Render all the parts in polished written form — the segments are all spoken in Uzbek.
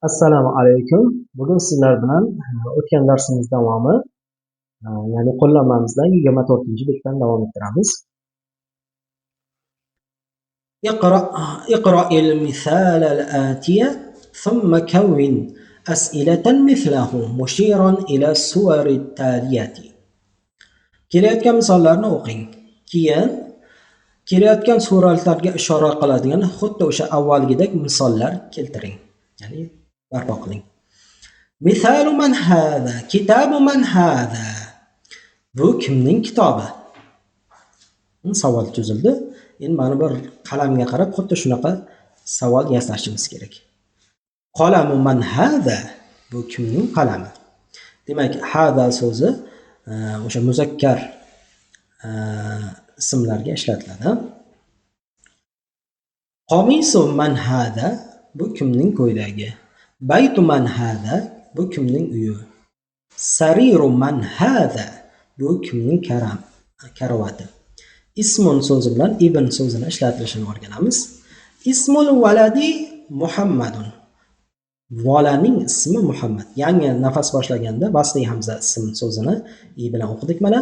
Assalomu alaykum. Bugun sizlar bilan o'tgan darsimiz davomi, ya'ni qo'llanmamizdan 24-bekdan davom ettiramiz. اقرأ المثال الآتي ثم كون أسئلة مثله مشيرا إلى الصور التالية. Kelayotgan misollarni o'qing. Keyin kelayotgan suratlarga ishora qiladigan xuddi o'sha avvalgidek misollar keltiring. Ya'ni barpo qiling. Misalu man hada? Kitabu man hada? Bu kimning kitobi? Savol tuzildi. Endi mana bir qalamga qarab xuddi shunaqa savol yasashimiz kerak. Qalamu man hada? Bu kimning qalami? Demak, hada so'zi o'sha muzakkar ismlarga ishlatiladi. Qamisu man hada? Bu kimning ko'ylagi? Baytu man hada? Bu kimning uyi? Sariru man hada? Bu kimning karavoti? Ismun so'zi bilan ibn so'zini ishlatilishini o'rganamiz. Ismul valadi Muhammadun. Bolaning ismi Muhammad. Yangi nafas boshlaganda vasli hamza ism so'zini i bilan o'qidik mana.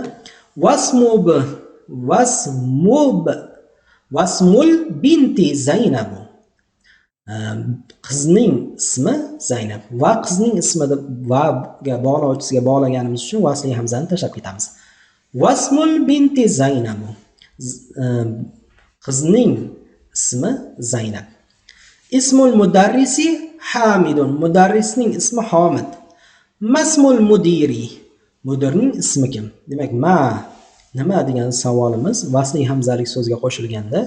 Wasmul binti Zaynab. Qizning ismi Zaynab. Va qizning ismini va ga bog'lovchisiga bog'laganimiz uchun vasli hamzani tashlab ketamiz. Wasmul binti Zaynab. Qizning ismi Zaynab. Ismul mudarrisi Hamidun. Mudarrisning ismi Hamid. Masmul mudiri. Mudirning ismi kim? Demak, nima degan savolimiz vasli hamzalik so'zga qo'shilganda,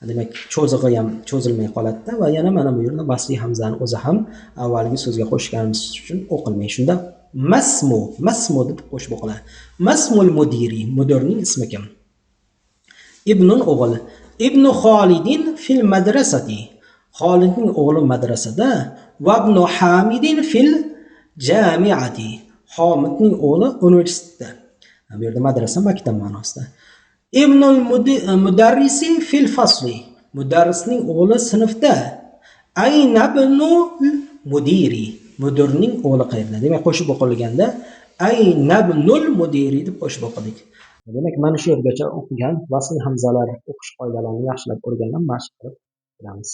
demak, cho'zig'i ham cho'zilmay qoladi va yana mana bu yerda vasli hamzani o'zi ham avvalgi so'zga qo'shganimiz uchun o'qilmaydi. Shunda masmu deb qo'shib o'qiladi. Masmul mudiri. Mudirning ismi kim? Ibnul o'g'il. Ibnu Xolidin fil madrasati. Xolidning o'g'li madrasada. Va ibnu Hamidin fil jamiati. Hamidning o'g'li universitetda. Bu yerda madrasa maktab ma'nosida. Ibnul mudarrisi fil fasli. Mudarrisning o'g'li sinfda. Ayna ibnul mudiri. Mudirning o'g'li qayerda? Demak, qo'shib o'qilganda ayna ibnul mudiri deb qo'shib o'qidik. Demak, mana shu yergacha o'qigan vasl hamzalar o'qish qoidalarini yaxshilab o'rganib, mashq qilib bilamiz.